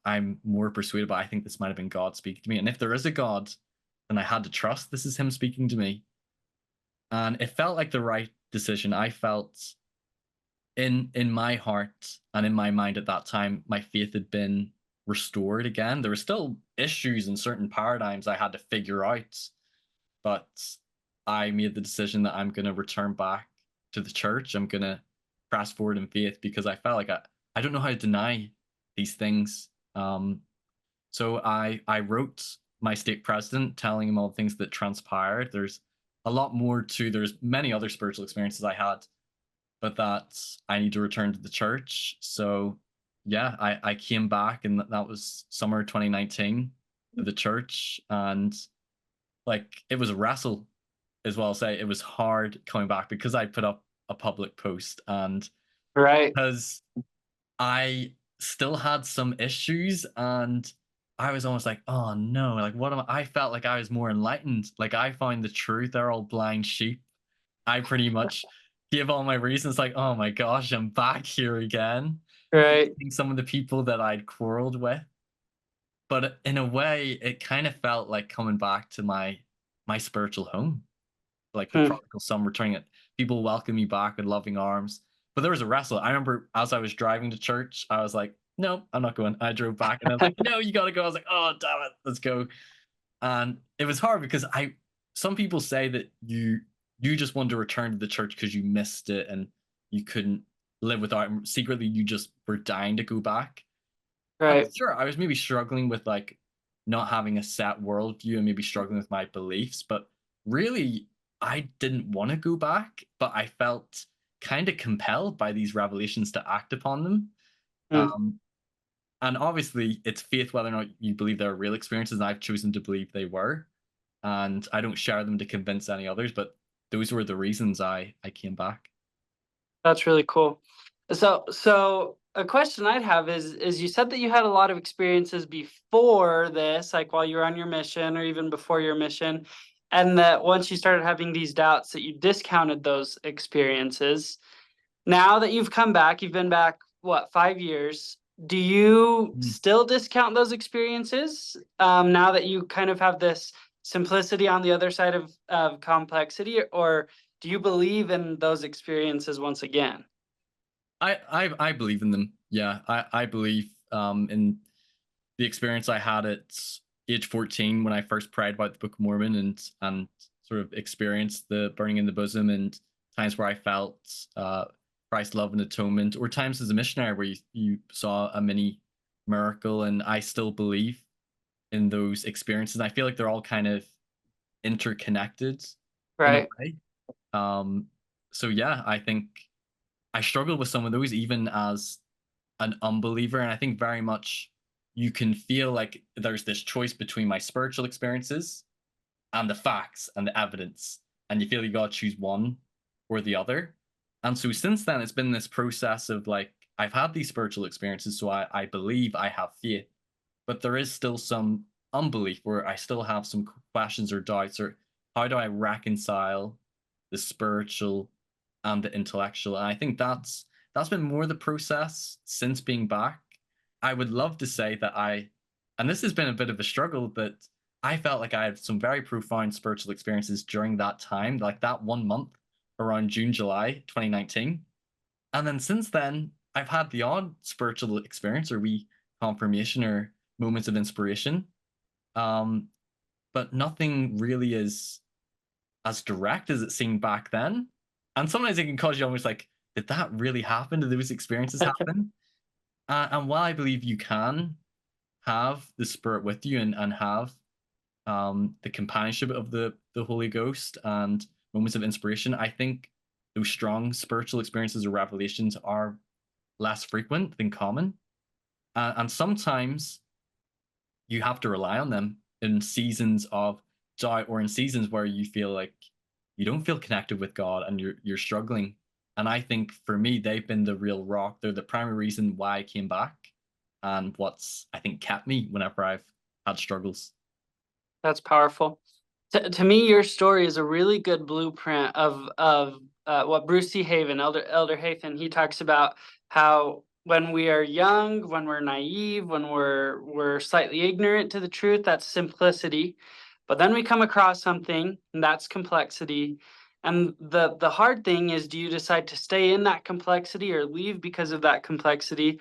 I'm more persuaded, but I think this might have been God speaking to me. And if there is a God, then I had to trust this is him speaking to me. And it felt like the right decision. I felt in my heart and in my mind at that time, my faith had been restored again. There were still issues and certain paradigms I had to figure out, but I made the decision that I'm going to return back to the church. I'm going to press forward in faith because I felt like I don't know how to deny these things. So I wrote my stake president telling him all the things that transpired. There's a lot more to, there's many other spiritual experiences I had, but that I need to return to the church. So yeah, I came back, and that was summer 2019 to the church. And like, it was a wrestle as well. Say it was hard coming back because I put up a public post, and Right. because I still had some issues, and I was almost like, oh no, like what am I felt like I was more enlightened. Like I found the truth. They're all blind sheep. I pretty much give all my reasons, like, oh my gosh, I'm back here again. Right. Meeting some of the people that I'd quarreled with. But in a way, it kind of felt like coming back to my spiritual home, like the Hmm. prodigal son returning it. People welcome me back with loving arms. But there was a wrestle. I remember as I was driving to church, I was like, no, I'm not going. I drove back, and I was like, no, you gotta go. I was like, oh damn it, let's go. And it was hard because I some people say that you just want to return to the church because you missed it and you couldn't live without it. And secretly you just were dying to go back. And Right. sure, I was maybe struggling with like not having a set worldview and maybe struggling with my beliefs, but really I didn't want to go back, but I felt kind of compelled by these revelations to act upon them. Hmm. Um, and obviously, it's faith whether or not you believe they're real experiences, and I've chosen to believe they were. And I don't share them to convince any others, but those were the reasons I came back. That's really cool. So a question I'd have is you said that you had a lot of experiences before this, like while you were on your mission or even before your mission, and that once you started having these doubts that you discounted those experiences. Now that you've come back, you've been back, what, 5 years? Do you Mm. still discount those experiences, now that you kind of have this simplicity on the other side of complexity, or do you believe in those experiences once again? I believe in them. Yeah, I believe in the experience I had at age 14 when I first prayed about the Book of Mormon and sort of experienced the burning in the bosom, and times where I felt Christ's love and atonement, or times as a missionary where you saw a mini miracle, and I still believe in those experiences. I feel like they're all kind of interconnected in a Right. way. Um, so yeah, I think I struggle with some of those even as an unbeliever, and I think very much you can feel like there's this choice between my spiritual experiences and the facts and the evidence, and you feel you got to choose one or the other. And so since then, it's been this process of like I've had these spiritual experiences, so I believe I have faith, but there is still some unbelief where I still have some questions or doubts, or how do I reconcile the spiritual and the intellectual? And I think that's been more the process since being back. I would love to say that and this has been a bit of a struggle, but I felt like I had some very profound spiritual experiences during that time, like that 1 month around June, July 2019. And then since then, I've had the odd spiritual experience or wee confirmation or moments of inspiration. Um, but nothing really is as direct as it seemed back then. And sometimes it can cause you almost like, did that really happen? Did those experiences happen? And while I believe you can have the spirit with you and have the companionship of the Holy Ghost and moments of inspiration, I think those strong spiritual experiences or revelations are less frequent than common. And sometimes you have to rely on them in seasons of doubt or in seasons where you feel like you don't feel connected with God and you're struggling. And I think for me, they've been the real rock. They're the primary reason why I came back and what's I think kept me whenever I've had struggles. That's powerful. To me, your story is a really good blueprint of what Bruce C. Haven, Elder Hafen, he talks about how when we are young, when we're naive, when we're slightly ignorant to the truth, that's simplicity. But then we come across something, and that's complexity. And the hard thing is, do you decide to stay in that complexity or leave because of that complexity?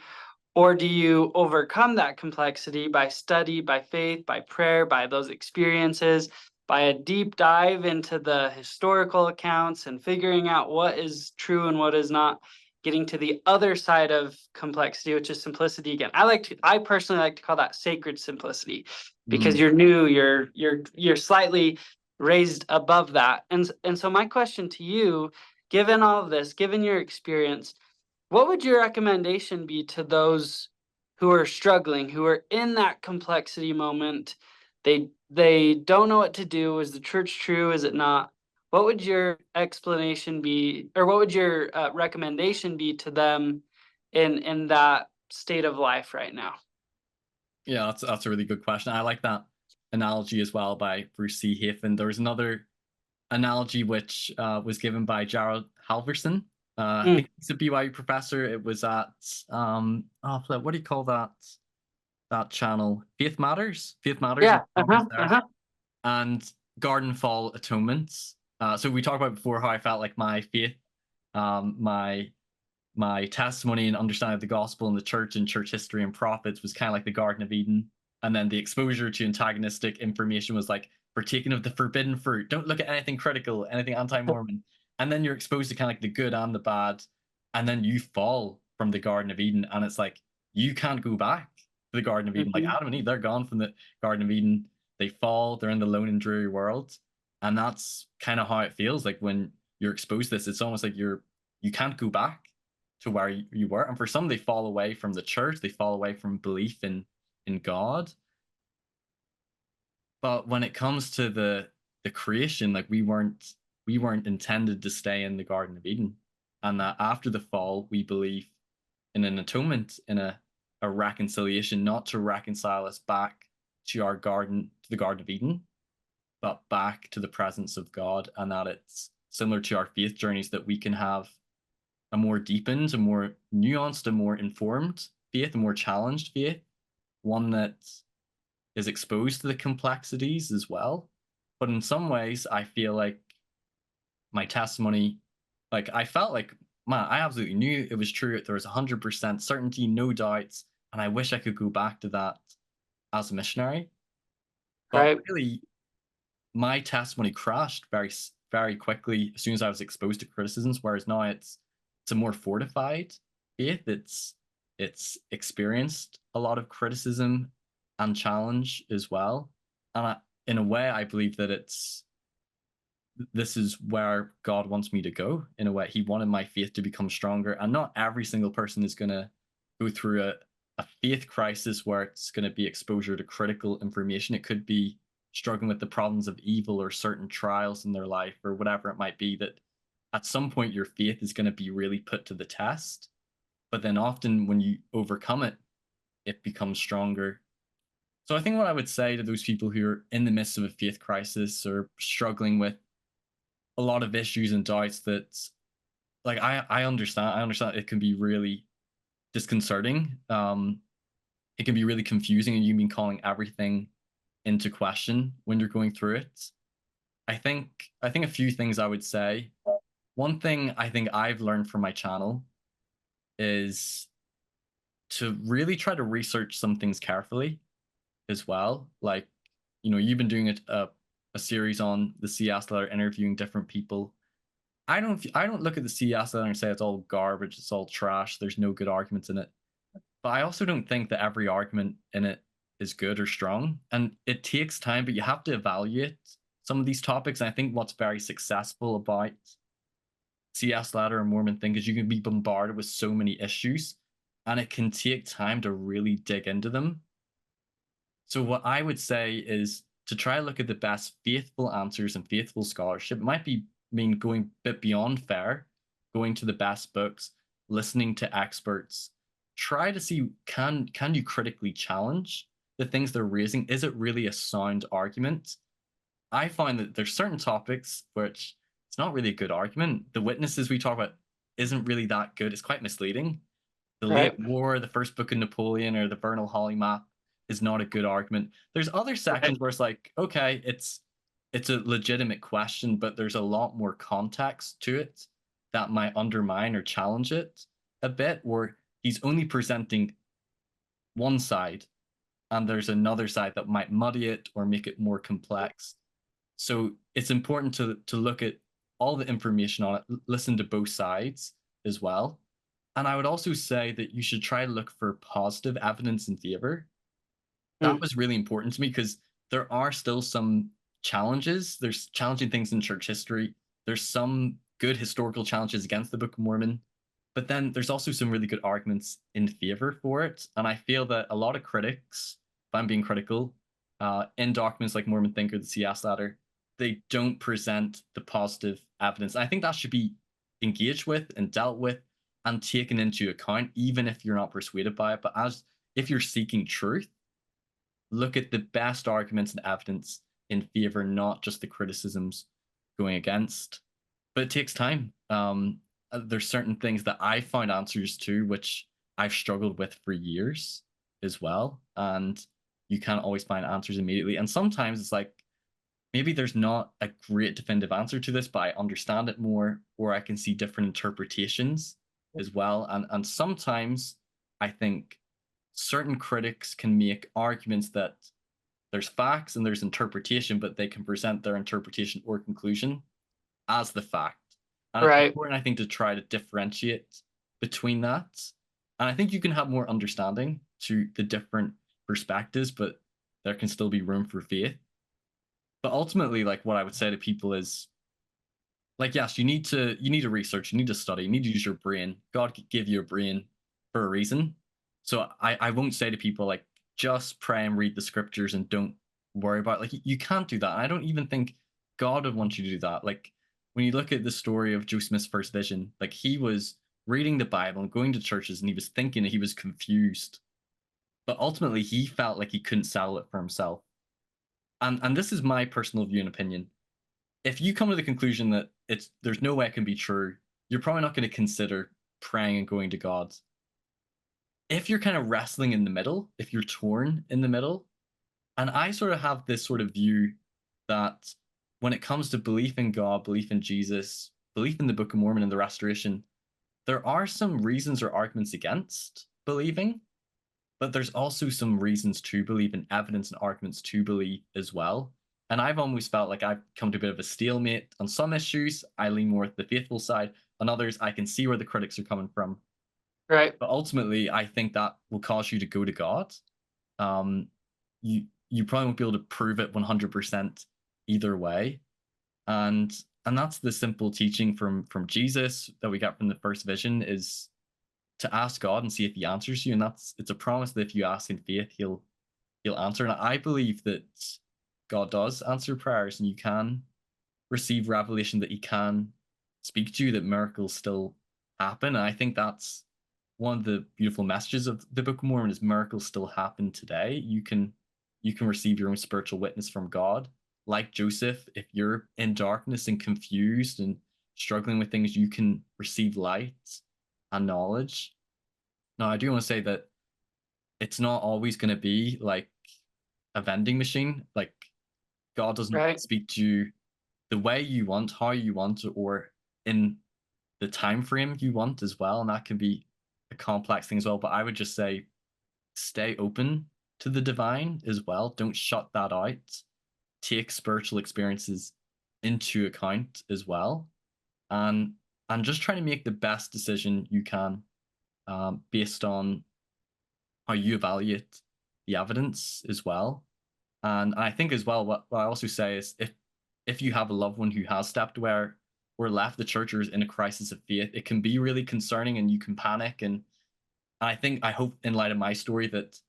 Or do you overcome that complexity by study, by faith, by prayer, by those experiences, by a deep dive into the historical accounts and figuring out what is true and what is not, getting to the other side of complexity, which is simplicity again. I personally like to call that sacred simplicity because Mm. you're new, you're slightly raised above that. And so my question to you, given all of this, given your experience, what would your recommendation be to those who are struggling, who are in that complexity moment? They don't know what to do. Is the church true? Is it not? What would your explanation be, or what would your recommendation be to them in that state of life right now? Yeah, that's a really good question. I like that analogy as well by Bruce C. Hafen. There was another analogy which was given by Gerald Halverson. I Mm, think he's a BYU professor. It was at what do you call that channel? Faith Matters. Faith Matters was yeah. a conference there, Uh-huh. and Garden Fall Atonements. So we talked about before how I felt like my faith, my testimony and understanding of the gospel and the church and church history and prophets was kind of like the Garden of Eden. And then the exposure to antagonistic information was like partaking of the forbidden fruit. Don't look at anything critical, anything anti-Mormon. And then you're exposed to kind of like the good and the bad. And then you fall from the Garden of Eden. And it's like you can't go back to the Garden of Eden. Like Mhm. Adam and Eve, they're gone from the Garden of Eden. They fall, they're in the lone and dreary world. And that's kind of how it feels like when you're exposed to this. It's almost like you can't go back to where you were. And for some, they fall away from the church, they fall away from belief in God. But when it comes to the creation, like we weren't intended to stay in the Garden of Eden. And that after the fall, we believe in an atonement, in a reconciliation, not to reconcile us back to the Garden of Eden, but back to the presence of God, and that it's similar to our faith journeys that we can have a more deepened, a more nuanced, a more informed faith, a more challenged faith, one that is exposed to the complexities as well. But in some ways, I feel like my testimony, like I felt like, man, I absolutely knew it was true. There was 100% certainty, no doubts. And I wish I could go back to that as a missionary. But Right. really, my testimony crashed very quickly as soon as I was exposed to criticisms. Whereas now it's a more fortified faith. it's experienced a lot of criticism and challenge as well. And in a way, I believe that this is where God wants me to go. In a way, He wanted my faith to become stronger. And not every single person is going to go through a faith crisis where it's going to be exposure to critical information. It could be struggling with the problems of evil or certain trials in their life or whatever it might be, that at some point your faith is going to be really put to the test. But then often when you overcome it, it becomes stronger. So I think what I would say to those people who are in the midst of a faith crisis or struggling with a lot of issues and doubts, that like I understand it can be really disconcerting. It can be really confusing, and you mean calling everything into question when you're going through it. I think a few things I would say. One thing I think I've learned from my channel is to really try to research some things carefully as well. Like, you've been doing a series on the CS letter, interviewing different people. I don't look at the CS letter and say it's all garbage, it's all trash, there's no good arguments in it. But I also don't think that every argument in it is good or strong. And it takes time, but you have to evaluate some of these topics. And I think what's very successful about CS Ladder and Mormon Think is you can be bombarded with so many issues, and it can take time to really dig into them. So what I would say is to try to look at the best faithful answers and faithful scholarship. It might mean going a bit beyond fair, going to the best books, listening to experts. Try to see, can you critically challenge the things they're raising? Is it really a sound argument? I find that there's certain topics which it's not really a good argument. The witnesses we talk about isn't really that good. It's quite misleading. The Right. Late War, the First Book of Napoleon, or the Vernal Holly Map is not a good argument. There's other sections where it's like, okay, it's a legitimate question, but there's a lot more context to it that might undermine or challenge it a bit, where he's only presenting one side and there's another side that might muddy it or make it more complex. So it's important to look at all the information on it, listen to both sides as well. And I would also say that you should try to look for positive evidence in favor. That Mm, was really important to me because there are still some challenges. There's challenging things in church history. There's some good historical challenges against the Book of Mormon, but then there's also some really good arguments in favor for it. And I feel that a lot of critics, if I'm being critical, in documents like Mormon Thinker, the CS Ladder, they don't present the positive evidence. I think that should be engaged with and dealt with and taken into account, even if you're not persuaded by it. But as if you're seeking truth, look at the best arguments and evidence in favor, not just the criticisms going against. But it takes time. There's certain things that I found answers to, which I've struggled with for years as well. And you can't always find answers immediately. And sometimes it's like, maybe there's not a great definitive answer to this, but I understand it more, or I can see different interpretations as well. And sometimes I think certain critics can make arguments that there's facts and there's interpretation, but they can present their interpretation or conclusion as the fact. And it's right. important, I think, to try to differentiate between that. And I think you can have more understanding to the different perspectives, but there can still be room for faith. But ultimately, like what I would say to people is, like, yes, you need to research, you need to study, you need to use your brain. God gave you a brain for a reason. So I won't say to people like just pray and read the scriptures and don't worry about it. Like you can't do that. And I don't even think God would want you to do that. Like when you look at the story of Joe Smith's first vision, like he was reading the Bible and going to churches and he was thinking, he was confused. But ultimately he felt like he couldn't settle it for himself. And this is my personal view and opinion. If you come to the conclusion that there's no way it can be true, you're probably not going to consider praying and going to God. If you're kind of wrestling in the middle, if you're torn in the middle, and I sort of have this sort of view that when it comes to belief in God, belief in Jesus, belief in the Book of Mormon and the restoration, there are some reasons or arguments against believing, but there's also some reasons to believe in evidence and arguments to believe as well. And I've always felt like I've come to a bit of a stalemate on some issues. I lean more at the faithful side. On others, I can see where the critics are coming from. Right. But ultimately, I think that will cause you to go to God. Um, you probably won't be able to prove it 100% either way. And that's the simple teaching from Jesus that we got from the first vision, is to ask God and see if he answers you. And it's a promise that if you ask in faith, he'll answer. And I believe that God does answer prayers, and you can receive revelation, that he can speak to you, that miracles still happen. And I think that's one of the beautiful messages of the Book of Mormon, is miracles still happen today. You can receive your own spiritual witness from God. Like Joseph, if you're in darkness and confused and struggling with things, you can receive light and knowledge. Now, I do want to say that it's not always going to be like a vending machine. Like, God doesn't Right. speak to you the way you want, how you want, or in the time frame you want as well. And that can be a complex thing as well. But I would just say stay open to the divine as well. Don't shut that out. Take spiritual experiences into account as well. And just try to make the best decision you can, based on how you evaluate the evidence as well. And I think as well, what I also say is, if you have a loved one who has stepped away or left the church or is in a crisis of faith, it can be really concerning and you can panic. And I hope, in light of my story, that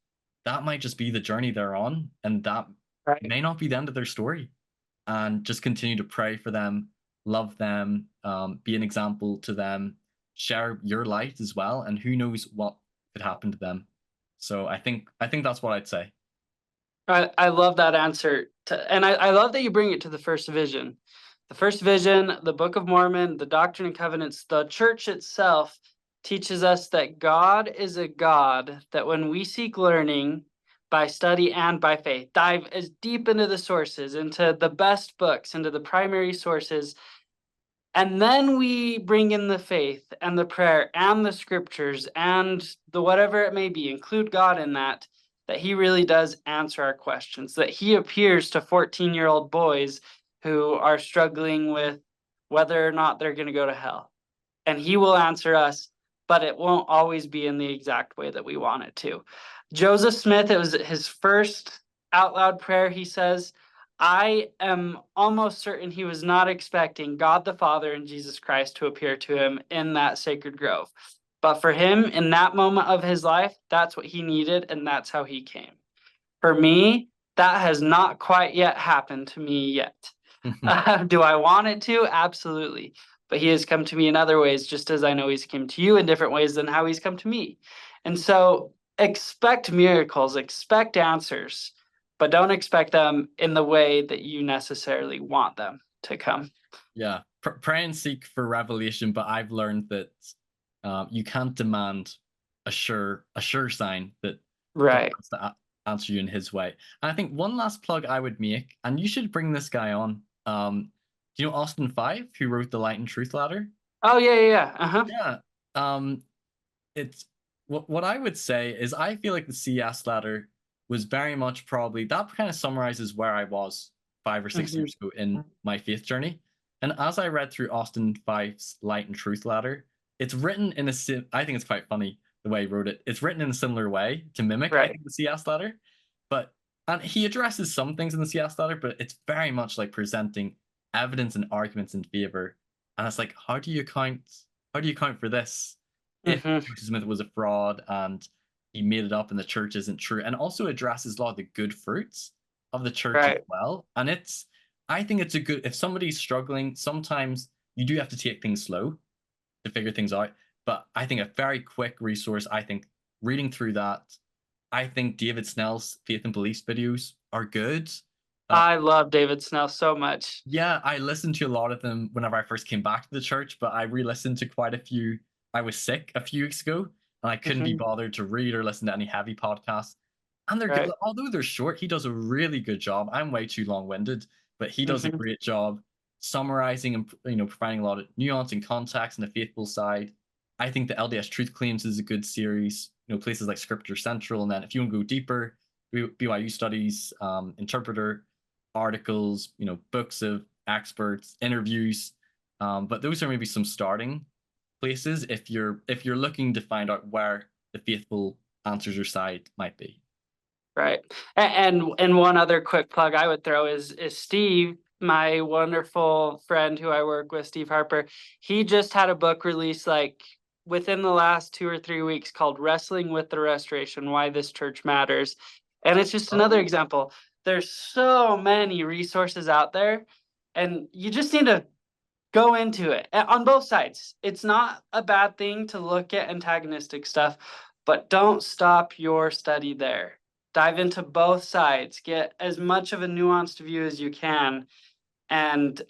that might just be the journey they're on, and that Right. may not be the end of their story. And just continue to pray for them, love them, be an example to them, share your light as well, and who knows what could happen to them. So I think that's what I'd say. I love that answer. And I love that you bring it to the first vision. The first vision, the Book of Mormon, the Doctrine and Covenants, the church itself teaches us that God is a God that when we seek learning by study and by faith, dive as deep into the sources, into the best books, into the primary sources, and then we bring in the faith and the prayer and the scriptures and the whatever it may be, include God in that, that he really does answer our questions, that he appears to 14-year-old boys who are struggling with whether or not they're going to go to hell. And he will answer us, but it won't always be in the exact way that we want it to. Joseph Smith, it was his first out loud prayer. He says, I am almost certain he was not expecting God the Father and Jesus Christ to appear to him in that sacred grove. But for him, in that moment of his life, that's what he needed, and that's how he came. For me, that has not quite yet happened to me yet. Do I want it to? Absolutely. But he has come to me in other ways, just as I know he's come to you in different ways than how he's come to me. And so expect miracles, expect answers, but don't expect them in the way that you necessarily want them to come. Yeah, pray and seek for revelation, but I've learned that you can't demand a sure sign that God Right. wants to answer you in His way. And I think one last plug I would make, and you should bring this guy on. Do you know Austin Five, who wrote the Light and Truth Ladder? Oh, yeah, yeah, yeah. Uh-huh. Yeah. It's what I would say is, I feel like the CS Ladder was very much, probably that kind of summarizes where I was 5 or 6 years ago in my faith journey. And as I read through Austin Five's Light and Truth Ladder, it's written in I think it's quite funny the way he wrote it. It's written in a similar way to mimic, I Right. think, the CS Ladder. But and he addresses some things in the CS Ladder, but it's very much like presenting evidence and arguments in favor. And it's like, how do you account for this? If Hmm. Joseph Smith was a fraud and he made it up and the church isn't true, and also addresses a lot of the good fruits of the church as Right. well. And I think it's a good, if somebody's struggling, sometimes you do have to take things slow to figure things out. But I think a very quick resource, I think, reading through that, I think David Snell's Faith and Beliefs videos are good. Uh, I love David Snell so much. yeah, I listened to a lot of them whenever I first came back to the church, but I re-listened to quite a few. I was sick a few weeks ago, and I couldn't be Hmm. bothered to read or listen to any heavy podcasts. And they're good. Right. Although they're short, he does a really good job. I'm way too long-winded, but he does a Hmm. great job summarizing and, providing a lot of nuance and context and the faithful side. I think the LDS Truth Claims is a good series. Places like Scripture Central, and then if you want to go deeper, BYU Studies, Interpreter, articles, books of experts, interviews. But those are maybe some starting places if you're looking to find out where the faithful answers or side might be. Right. And one other quick plug I would throw is Steve, my wonderful friend who I work with, Steve Harper. He just had a book released like within the last 2 or 3 weeks called Wrestling with the Restoration: Why This Church Matters. And it's just another Oh, example. There's so many resources out there, and you just need to go into it on both sides. It's not a bad thing to look at antagonistic stuff, but don't stop your study there. Dive into both sides, get as much of a nuanced view as you can, and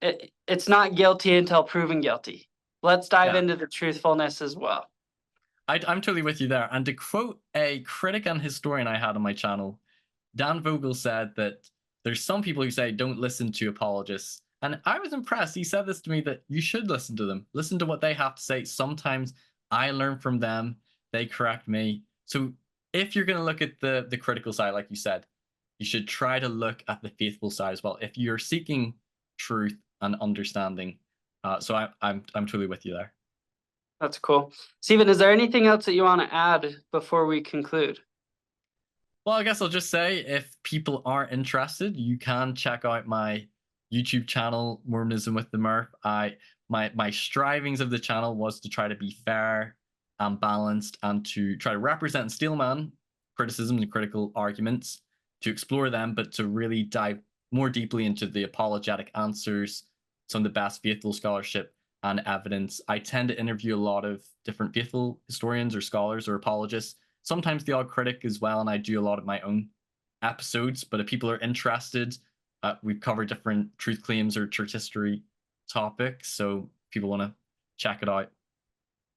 it's not guilty until proven guilty. Let's dive yeah. into the truthfulness as well. I'm totally with you there. And to quote a critic and historian I had on my channel, Dan Vogel said that there's some people who say don't listen to apologists. And I was impressed. He said this to me that you should listen to them, listen to what they have to say. Sometimes I learn from them, they correct me. So if you're going to look at the critical side, like you said, you should try to look at the faithful side as well. If you're seeking truth and understanding, I'm totally with you there. That's cool. Stephen, is there anything else that you want to add before we conclude? Well, I guess I'll just say if people are interested, you can check out my YouTube channel, Mormonism with the Murph. My strivings of the channel was to try to be fair and balanced and to try to represent and steelman criticisms and critical arguments, to explore them, but to really dive more deeply into the apologetic answers, some of the best faithful scholarship and evidence. I tend to interview a lot of different faithful historians or scholars or apologists, sometimes the odd critic as well, and I do a lot of my own episodes. But if people are interested, we've covered different truth claims or church history topics, so people want to check it out.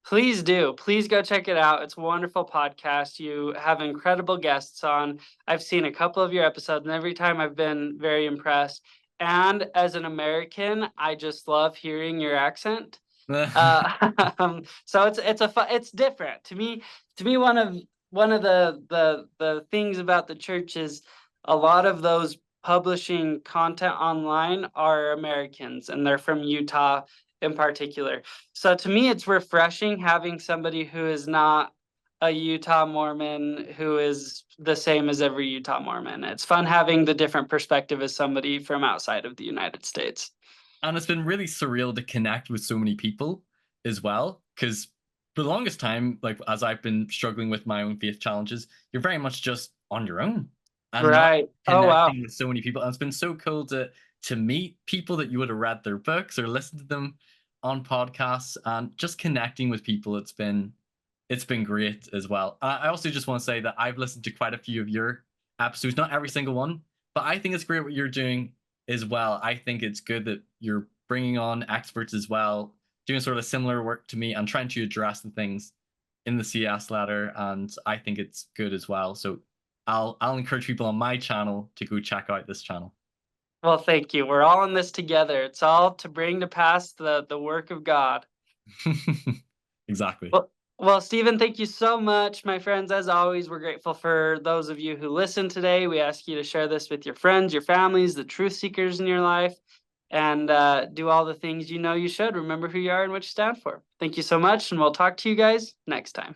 Please do. Please go check it out. It's a wonderful podcast. You have incredible guests on. I've seen a couple of your episodes, and every time I've been very impressed. And as an American, I just love hearing your accent. So it's different to me. To me, one of the things about the church is a lot of those publishing content online are Americans, and they're from Utah in particular. So to me, it's refreshing having somebody who is not a Utah Mormon who is the same as every Utah Mormon. It's fun having the different perspective as somebody from outside of the United States. And it's been really surreal to connect with so many people as well, because for the longest time, like as I've been struggling with my own faith challenges, you're very much just on your own and not Right. Oh, wow. connecting with so many people. And it's been so cool to meet people that you would have read their books or listened to them on podcasts, and just connecting with people. It's been great as well. I also just want to say that I've listened to quite a few of your episodes, not every single one, but I think it's great what you're doing as well. I think it's good that you're bringing on experts as well, doing sort of similar work to me and trying to address the things in the CES letter. And I think it's good as well. So I'll encourage people on my channel to go check out this channel. Well, thank you. We're all in this together. It's all to bring to pass the work of God. Exactly. Well, Stephen, thank you so much, my friends. As always, we're grateful for those of you who listened today. We ask you to share this with your friends, your families, the truth seekers in your life, and do all the things you know you should. Remember who you are and what you stand for. Thank you so much, and we'll talk to you guys next time.